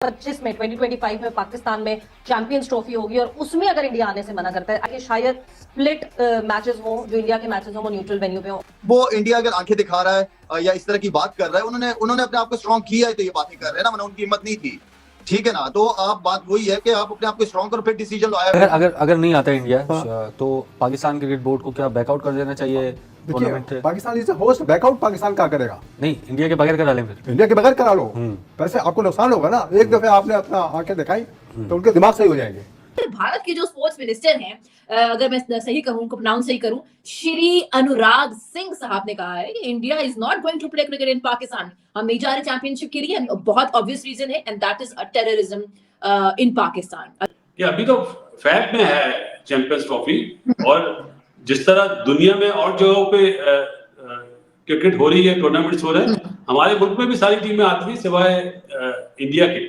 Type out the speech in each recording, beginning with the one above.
25 में 2025 में पाकिस्तान में चैंपियंस ट्रॉफी होगी और उसमें अगर इंडिया आने से मना करता है कि शायद स्प्लिट मैचेस हो, जो इंडिया के मैचेस हो वो न्यूट्रल वेन्यू पे हो। वो इंडिया अगर आंखें दिखा रहा है या इस तरह की बात कर रहा है, उन्होंने अपने आप को स्ट्रॉन्ग किया है तो ये बातें कर रहे हैं ना, वरना उनकी हिम्मत नहीं थी। ठीक है ना, तो आप बात वही है कि आप अपने आप को स्ट्रॉन्ग करो, फिर डिसीजन लो। अगर नहीं आता इंडिया तो पाकिस्तान क्रिकेट बोर्ड को क्या बैकआउट कर देना चाहिए टूर्नामेंट से? Pakistan is host, back out Pakistan क्या करेगा? नहीं, इंडिया के बगैर करा लें फिर। इंडिया के बगैर करा लो, वैसे आपको नुकसान होगा ना। एक दफे आपने अपना आंखें दिखाई तो उनके दिमाग सही हो जाएंगे। भारत के जो स्पोर्ट्स मिनिस्टर हैं, अगर मैं सही कहूं, उनको प्रोनाउंस सही करूं, श्री अनुराग सिंह साहब ने कहा है कि India is not going to play cricket in Pakistan. हम नहीं जा रहे चैंपियनशिप के लिए, बहुत ऑब्वियस रीजन है, and that is a terrorism in Pakistan. कि अभी तो फैक्ट में है चैंपियंस ट्रॉफी, और जिस तरह दुनिया में और जगहों पे क्रिकेट हो रही है, टूर्नामेंट्स हो रहे हैं, हमारे मुल्क में भी सारी टीमें आती थी सिवाय इंडिया के।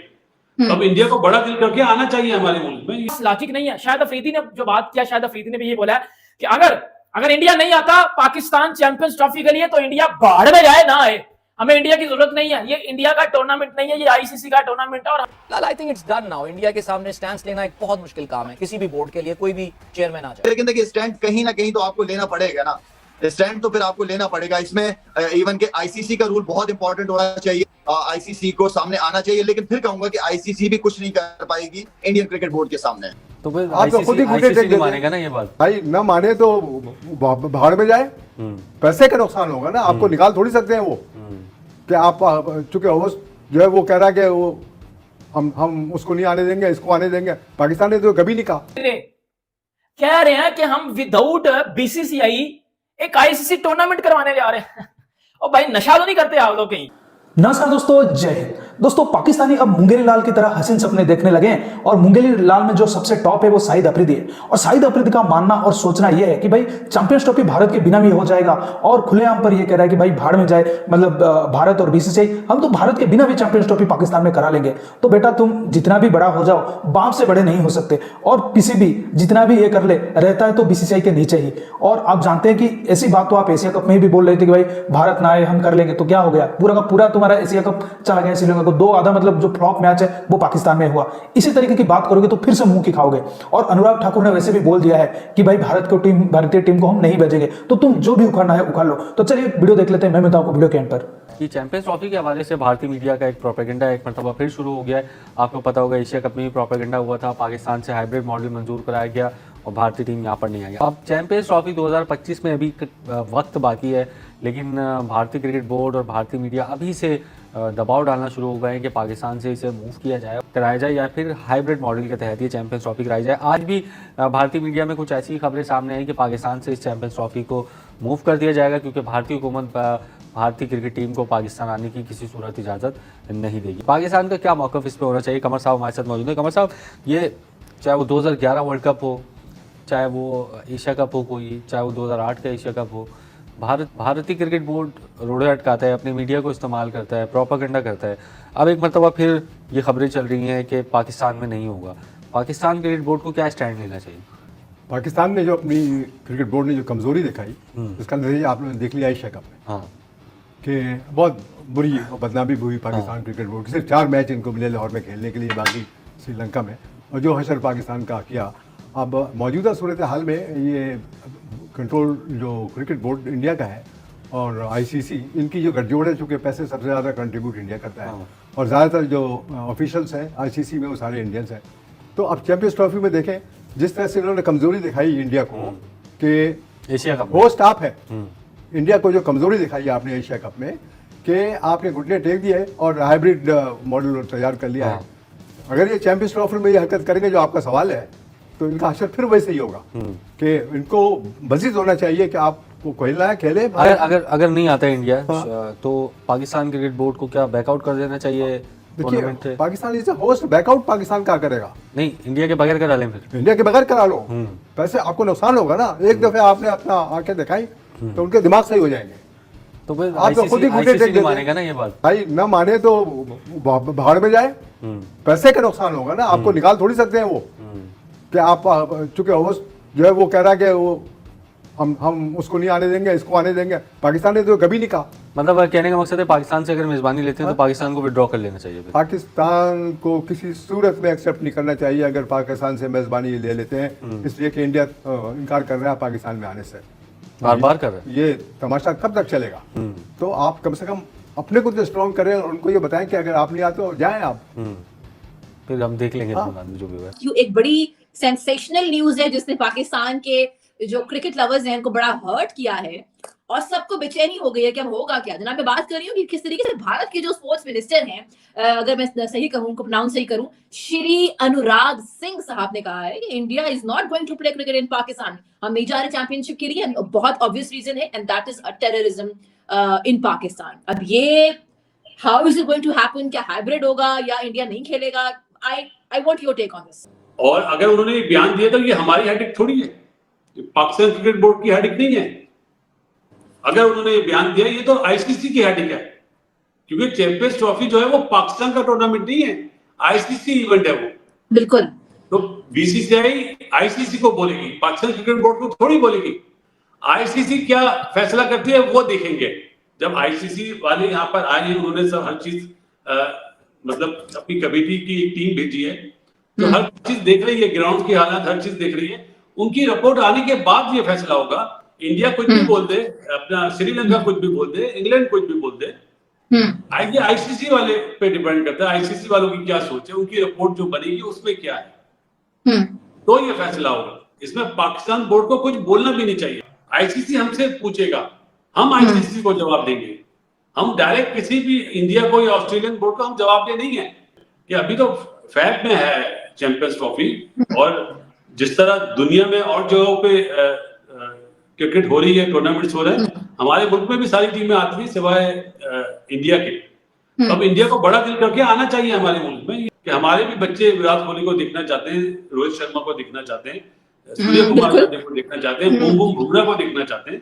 तो अब इंडिया को बड़ा दिल करके आना चाहिए हमारे मुल्क में। लॉजिक नहीं है। शायद अफरीदी ने जो बात किया, शायद अफरीदी ने भी ये बोला है कि अगर इंडिया नहीं आता पाकिस्तान चैंपियंस ट्रॉफी के लिए तो इंडिया बाहर में जाए, ना आए, हमें इंडिया की जरूरत नहीं है। ये इंडिया का टूर्नामेंट नहीं है, ये आईसीसी का टूर्नामेंट है। और I think it's done now. India के सामने स्टैंड लेना एक बहुत मुश्किल काम है, किसी भी बोर्ड के लिए, कोई भी चेयरमैन आ जाए। लेकिन देखिए, स्टैंड कहीं ना कहीं तो आपको लेना पड़ेगा ना, स्टैंड तो फिर आपको लेना पड़ेगा। इसमें इवन के आईसीसी का रूल बहुत इंपॉर्टेंट होना चाहिए, आईसीसी को सामने आना चाहिए। लेकिन फिर कहूंगा कि आईसीसी भी कुछ नहीं कर पाएगी इंडियन क्रिकेट बोर्ड के सामने। तो फिर आप तो खुद ही आईसीसी मानेगा ना ये बात? भाई न माने तो बाहर में जाए, पैसे का नुकसान होगा ना। आपको निकाल थोड़ी सकते हैं वो कि आप चूंकि होस्ट जो है वो कह रहा है कि वो हम उसको नहीं आने देंगे, इसको आने देंगे। पाकिस्तान ने तो कभी नहीं कहा। कह रहे हैं कि हम विदाउट बीसीसीआई एक आईसीसी टूर्नामेंट करवाने जा रहे हैं। और भाई नशा तो नहीं करते आप लोग कहीं? नमस्कार दोस्तों, जय हिंद। दोस्तों, पाकिस्तानी अब मुंगेरी लाल की तरह हसीन सपने देखने लगे हैं और मुंगेरी लाल में जो सबसे टॉप है वो शाहिद अफरीदी है। और शाहिद अफरीदी का मानना और सोचना यह है कि भाई चैंपियंस ट्रॉफी भारत के बिना भी हो जाएगा, और खुलेआम पर यह कह रहा है कि भाई भाड़ में जाए, मतलब भारत और बीसीसीआई, हम तो भारत के बिना भी चैंपियंस ट्रॉफी पाकिस्तान में करा लेंगे। तो बेटा तुम जितना भी बड़ा हो जाओ, बाप से बड़े नहीं हो सकते। और किसी भी जितना भी ये कर ले रहता है तो बीसीसीआई के नीचे ही। और आप जानते हैं कि ऐसी बात तो आप एशिया कप में भी बोल रहे थे कि भाई भारत ना आए, हम कर लेंगे। तो क्या हो गया? पूरा का पूरा तुम्हारा एशिया कप चला गया। श्रीलंका को 2 आधा, मतलब जो फ्लॉप मैच है वो पाकिस्तान में हुआ। इसी तरीके की बात करोगे तो फिर से मुंह की खाओगे। और अनुराग ठाकुर ने वैसे भी बोल दिया है कि भाई भारतीय टीम को हम नहीं भेजेंगे, तो तुम जो भी उखाड़ना है उखाड़ लो। तो चलिए वीडियो देख लेते हैं, मैं बताऊं वीडियो के एंड पर। कि चैंपियंस ट्रॉफी के हवाले से भारतीय मीडिया का एक प्रोपेगेंडा एक मरतबा फिर शुरू हो गया है। आपको पता होगा एशिया कप में भी प्रोपेगेंडा हुआ था, पाकिस्तान से हाइब्रिड मॉडल मंजूर कराया गया और भारतीय टीम यहाँ पर नहीं आई। अब चैंपियंस ट्रॉफी 2025 में अभी वक्त बाकी है, लेकिन भारतीय क्रिकेट बोर्ड और भारतीय मीडिया अभी से दबाव डालना शुरू हो गए हैं कि पाकिस्तान से इसे मूव किया जाए, कराया जाए, या फिर हाइब्रिड मॉडल के तहत ये चैंपियंस ट्रॉफी कराई जाए। आज भी भारतीय मीडिया में कुछ ऐसी खबरें सामने आई कि पाकिस्तान से इस चैंपियंस ट्रॉफी को मूव कर दिया जाएगा, क्योंकि भारतीय हुकूमत भारतीय क्रिकेट टीम को पाकिस्तान आने की किसी सूरत इजाज़त नहीं देगी। पाकिस्तान का क्या मौक़िफ़ इस पर होना चाहिए? कमर साहब हमारे साथ मौजूद है। कमर साहब, ये चाहे वो 2011 वर्ल्ड कप हो, चाहे वो एशिया कप हो कोई, चाहे वो 2008 का एशिया कप हो, भारतीय क्रिकेट बोर्ड रोड़े अटकाता है, अपने मीडिया को इस्तेमाल करता है, प्रोपेगेंडा करता है। अब एक मरतबा फिर ये खबरें चल रही हैं कि पाकिस्तान में नहीं होगा। पाकिस्तान क्रिकेट बोर्ड को क्या स्टैंड लेना चाहिए? पाकिस्तान ने जो अपनी क्रिकेट बोर्ड ने जो कमजोरी दिखाई, इसका नतीजा आपने देख लिया एशिया कप में। हाँ, कि बहुत बुरी बदनामी हुई पाकिस्तान क्रिकेट बोर्ड की। सिर्फ 4 मैच इनको मिले लाहौर में खेलने के लिए, बाकी श्रीलंका में, और जो हशर पाकिस्तान का किया। अब मौजूदा सूरत हाल में ये कंट्रोल जो क्रिकेट बोर्ड इंडिया का है और आईसीसी, इनकी जो गठजोड़ है, चूँकि पैसे सबसे ज़्यादा कंट्रीब्यूट इंडिया करता है और ज़्यादातर जो ऑफिशियल्स हैं आईसीसी में वो सारे इंडियंस हैं। तो अब चैंपियंस ट्रॉफी में देखें जिस तरह से इन्होंने कमजोरी दिखाई इंडिया को कि एशिया कप होस्ट आप है, इंडिया को जो कमजोरी दिखाई है आपने एशिया कप में कि आपने घुटने टेक दिए और हाइब्रिड मॉडल तैयार कर लिया है। अगर ये चैंपियंस ट्रॉफी में ये हरकत करेंगे जो आपका सवाल है, तो इनका असर फिर वैसे ही होगा कि इनको मजीद होना चाहिए कि आपको खेलना है, खेले। अगर नहीं आता इंडिया तो पाकिस्तान क्रिकेट बोर्ड को क्या बैकआउट कर देना चाहिए टूर्नामेंट से? Pakistan is host, back out Pakistan क्या करेगा? नहीं, इंडिया के बगैर करा लें फिर। इंडिया के बगैर करा लो, वैसे आपको नुकसान होगा ना। एक दफे आपने अपना आंखें दिखाई तो उनके दिमाग सही हो जाएंगे। तो फिर आप तो खुद ही आईसीसी मानेगा ना ये बात? भाई न माने तो बाहर में जाए, पैसे का नुकसान होगा ना। आपको निकाल थोड़ी सकते हैं वो कि आप चूंकि होस्ट जो है वो कह रहा है कि वो हम उसको नहीं आने देंगे, इसको आने देंगे। पाकिस्तान ने तो कभी नहीं कहा। मतलब कहने का मकसद है पाकिस्तान से अगर मेजबानी लेते हैं तो पाकिस्तान को विड्रॉ कर लेना चाहिए फिर। पाकिस्तान को किसी सूरत में एक्सेप्ट नहीं करना चाहिए अगर पाकिस्तान से मेजबानी ले लेते हैं, इसलिए कि इंडिया इनकार कर रहा है पाकिस्तान में आने से, बार बार कर रहे हैं। ये तमाशा कब तक चलेगा? तो आप कम से कम अपने को तो स्ट्रॉन्ग करें और उनको ये बताएं कि अगर आप नहीं आते हो जाएं आप। फिर हम देख लेंगे बाद में जो भी हुआ। क्यों एक बड़ी सेंसेशनल न्यूज है जिसने पाकिस्तान के जो क्रिकेट लवर्स हैं उनको बड़ा हर्ट किया है और सबको बेचैनी हो गई है कि अब होगा क्या। जनाब मैं बात कर रही हूँ कि किस तरीके से भारत के जो स्पोर्ट्स मिनिस्टर हैं, अगर मैं सही कहूँ, उनको प्रोनाउंस सही करूँ, श्री अनुराग सिंह साहब ने कहा है कि India is not going to play cricket in Pakistan. हम नहीं जा रहे चैंपियनशिप के लिए, बहुत ऑब्वियस रीजन है and that is a terrorism in Pakistan. अब ये how is it going to happen? क्या हाइब्रिड होगा या इंडिया नहीं खेलेगा? I want your take on this. और अगर उन्होंने ये बयान दिया तो ये हमारी हेडेक थोड़ी है, ये पाकिस्तान क्रिकेट बोर्ड की हेडेक नहीं है। अगर उन्होंने ये बयान दिया, ये तो आईसीसी की हेडेक है, क्योंकि चैंपियंस ट्रॉफी जो है वो पाकिस्तान का टूर्नामेंट नहीं है, आईसीसी इवेंट है वो। बिल्कुल। तो बीसीसीआई आईसीसी को बोलेगी, पाकिस्तान क्रिकेट बोर्ड को थोड़ी बोलेगी। आईसीसी क्या फैसला करती है वो देखेंगे। जब आईसीसी वाले यहाँ पर आए, उन्होंने सब हर चीज मतलब अपनी कमेटी की एक टीम भेजी है, तो हर चीज देख रही है, ग्राउंड की हालत हर चीज देख रही है। उनकी रिपोर्ट आने के बाद ये फैसला होगा। इंडिया कुछ भी बोल दे, अपना श्रीलंका कुछ भी बोल दे, इंग्लैंड कुछ भी बोल दे, ये आईसीसी वाले पे डिपेंड करता है। आईसीसी वालों की क्या सोच है, उनकी रिपोर्ट जो बनेगी उसमें क्या है, तो ये फैसला होगा। इसमें पाकिस्तान बोर्ड को कुछ बोलना भी नहीं चाहिए। आईसीसी हमसे पूछेगा, हम आईसीसी को जवाब देंगे। हम डायरेक्ट किसी भी इंडिया को या ऑस्ट्रेलियन बोर्ड को हम जवाब दे नहीं है कि अभी तो फैब में है चैंपियंस ट्रॉफी, और जिस तरह दुनिया में और जगहों पे क्रिकेट हो रही है, टूर्नामेंट्स हो रहे हैं, हमारे मुल्क में भी सारी टीमें आती हैं सिवाय इंडिया के। तो अब इंडिया को बड़ा दिल करके आना चाहिए हमारे मुल्क में, कि हमारे भी बच्चे विराट कोहली को देखना चाहते हैं, रोहित शर्मा को देखना चाहते हैं, सूर्य कुमार यादव को देखना चाहते हैं, बूम बूम बुमराह को देखना चाहते हैं।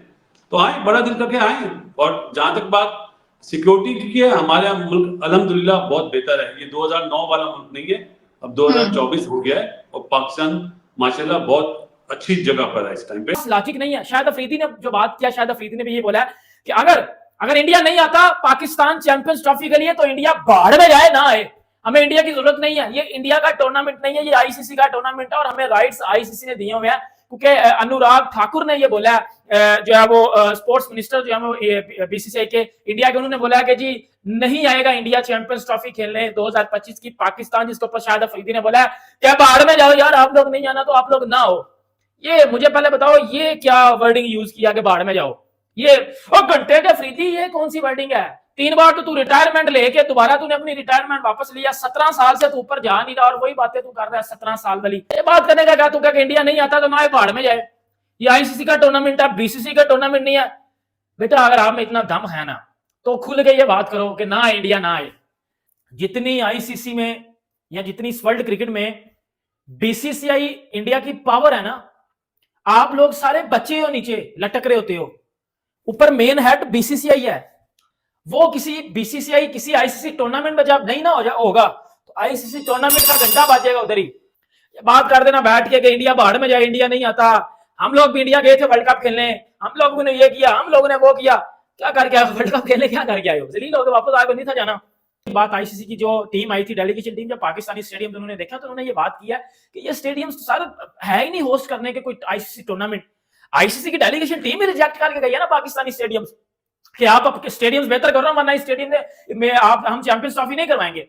तो आए, बड़ा दिल करके आए। और जहां तक बात सिक्योरिटी की है, हमारा मुल्क अल्हम्दुलिल्लाह बहुत बेहतर है। ये 2009 वाला मुल्क नहीं है, अब 2024 हो गया है और पाकिस्तान माशाल्लाह बहुत अच्छी जगह पर है इस टाइम पे। लॉजिक नहीं है। शायद अफरीदी ने जो बात किया, शायद अफरीदी ने भी ये बोला कि अगर इंडिया नहीं आता पाकिस्तान चैंपियंस ट्रॉफी के लिए तो इंडिया बाहर में जाए ना आए, हमें इंडिया की जरूरत नहीं है। ये इंडिया का टूर्नामेंट नहीं है, ये आईसीसी का टूर्नामेंट है और हमें राइट्स आईसीसी ने दिए हुए हैं। क्योंकि अनुराग ठाकुर ने ये बोला जो है वो स्पोर्ट्स मिनिस्टर जो है वो बीसीसीआई के इंडिया के, उन्होंने बोला कि जी नहीं आएगा इंडिया चैंपियंस ट्रॉफी खेलने 2025 की पाकिस्तान, जिसके ऊपर शायद अफरीदी ने बोला क्या बाहर में जाओ यार, आप लोग नहीं जाना तो आप लोग ना हो। ये मुझे पहले बताओ, ये क्या वर्डिंग यूज किया कि बाहर में जाओ? ये घंटे के अफरीदी, ये कौन सी वर्डिंग है? 3 बार तो तू रिटायरमेंट लेके दोबारा तूने अपनी रिटायरमेंट वापस लिया, 17 साल से तू ऊपर जा नहीं रहा और वही बातें तू कर रहा है 17 साल वाली। ये बात करने का क्या तू क्या इंडिया नहीं आता तो ना बाहर में जाए? ये आईसीसी का टूर्नामेंट है, बीसीसी का टूर्नामेंट नहीं है। बेटा अगर आप में इतना दम है ना तो खुल के ये बात करो कि ना इंडिया ना आए। जितनी आईसीसी में या जितनी इस वर्ल्ड क्रिकेट में बीसीसीआई इंडिया की पावर है ना, आप लोग सारे बच्चे हो नीचे लटक रहे होते हो, ऊपर मेन हेड बीसीसीआई है। वो किसी बीसीसीआई किसी आईसीसी टूर्नामेंट में जब नहीं ना होगा तो आईसीसी टूर्नामेंट का घंटा बाजेगा उधर ही। बात कर देना बैठ के कि इंडिया बाहर में जाए, इंडिया नहीं आता। हम लोग भी इंडिया गए थे वर्ल्ड कप खेलने, हम लोगों ने ये किया, हम लोगों ने वो किया। क्या करके आए वर्ल्ड कप खेलने? क्या करके आए हो? जलील हो गए, वापस आगे नहीं था जाना। बात आईसीसी की जो टीम आई थी, डेलीगेशन टीम, जब पाकिस्तानी स्टेडियम उन्होंने देखा तो उन्होंने ये बात किया कि ये स्टेडियम सारे है ही नहीं होस्ट करने के कोई आईसीसी टूर्नामेंट। आईसीसी की डेलीगेशन टीम ही रिजेक्ट करके गई है ना पाकिस्तानी स्टेडियम कि आप स्टेडियम्स बेहतर कर रहे हो, वरना इस स्टेडियम में हम चैंपियंस ट्रॉफी नहीं करवाएंगे।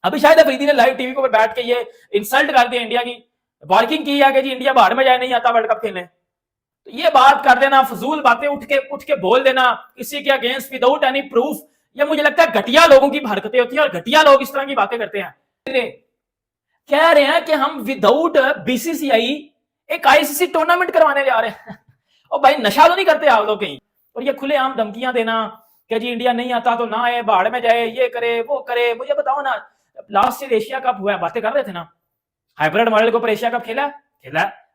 अभी शायद अफरीदी ने लाइव टीवी को बैठ के ये इंसल्ट कर दिया, इंडिया की बार्किंग की है कि जी इंडिया बाहर में जाए, नहीं आता वर्ल्ड कप खेलने। तो ये बात कर देना, फजूल बातें उठ के बोल देना किसी के अगेंस्ट विदाउट एनी प्रूफ, ये मुझे लगता है घटिया लोगों की हरकतें होती हैं और घटिया लोग इस तरह की बातें करते हैं। कह रहे हैं कि हम विदाउट बीसीसीआई एक आईसीसी टूर्नामेंट करवाने जा रहे हैं। और भाई नशा तो नहीं करते आप लोग कहीं? और ये खुलेआम धमकियां देना कि जी इंडिया नहीं आता तो ना आए, बाहर में जाए, ये करे वो करे। मुझे बताओ ना, लास्ट ईयर एशिया कप हुआ, बातें कर रहे थे ना, हाइब्रिड मॉडल के ऊपर एशिया कप खेला,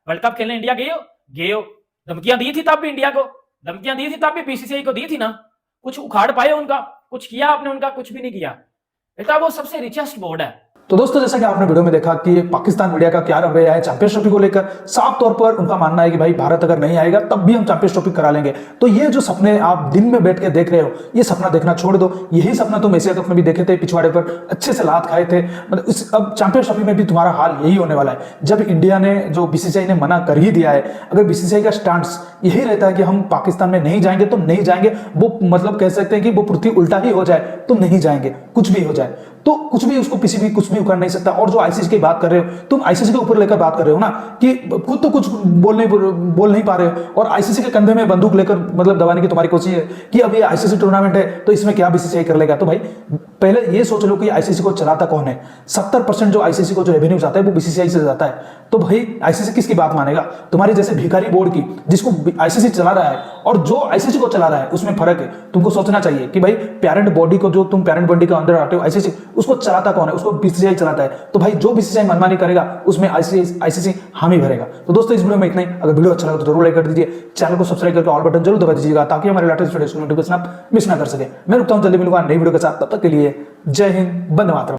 वर्ल्ड कप खेलने इंडिया गए हो। धमकियां दी थी तब भी इंडिया को, धमकियां दी थी तब भी बीसीसीआई को दी थी ना। कुछ उखाड़ पाए उनका? कुछ किया आपने उनका? कुछ भी नहीं किया। बेटा वो सबसे रिचेस्ट बोर्ड है। तो दोस्तों जैसा कि आपने वीडियो में देखा कि पाकिस्तान मीडिया का क्या रवैया है चैंपियंस ट्रॉफी को लेकर, साफ तौर पर उनका मानना है कि भाई भारत अगर नहीं आएगा तब भी हम चैंपियंस ट्रॉफी करा लेंगे। तो ये जो सपने आप दिन में बैठ के देख रहे हो, ये सपना देखना छोड़ दो। यही सपना तुम एशिया कप में भी देखे थे, पिछवाड़े पर अच्छे से लात खाए थे। मतलब अब चैंपियंस ट्रॉफी में भी तुम्हारा हाल यही होने वाला है। जब इंडिया ने, जो बीसीसीआई ने मना कर ही दिया है, अगर बीसीसीआई का स्टांस यही रहता है कि हम पाकिस्तान में नहीं जाएंगे तो नहीं जाएंगे, वो मतलब कह सकते हैं कि वो पृथ्वी उल्टा ही हो जाए तो नहीं जाएंगे, कुछ भी हो जाए तो कुछ भी उसको किसी भी कुछ भी उखाड़ नहीं सकता। और जो आईसीसी की बात कर रहे हो, तुम आईसीसी के ऊपर लेकर बात कर रहे हो ना, कि खुद तो कुछ बोल नहीं पा रहे हो और आईसीसी के कंधे में बंदूक लेकर मतलब दबाने की तुम्हारी कोशिश है कि अब ये आईसीसी टूर्नामेंट है तो इसमें क्या बीसीसीआई कर लेगा। तो भाई पहले ये सोच लो कि आईसीसी को चलाता कौन है। 70% जो आईसीसी को जो रेवेन्यू जाता है वो बीसीसीआई से जाता है। तो भाई आईसीसी किसकी बात मानेगा? तुम्हारी जैसे भिखारी बोर्ड की, जिसको आईसीसी चला रहा है और जो आईसीसी को चला रहा है, उसमें फर्क है। तुमको सोचना चाहिए कि भाई पेरेंट बॉडी को, जो तुम पेरेंट बॉडी के अंदर आते हो आईसीसी, उसको चलाता कौन है? उसको बीसीसीआई चलाता है। तो भाई जो बीसीसीआई मनमानी करेगा उसमें आईसीसी हामी भरेगा। तो दोस्तों इस वीडियो में इतना ही। अगर वीडियो अच्छा लगा तो जरूर लाइक कर दीजिए, चैनल को सब्सक्राइब करके ऑल बटन जरूर दबा दीजिएगा ताकि हमारे लेटेस्ट वीडियो नोटिफिकेशन आप मिस ना कर सके। मैं रुकता हूं जल्दी मिलूंगा नई वीडियो के साथ, तब तक के लिए जय हिंद, वंदे मातरम।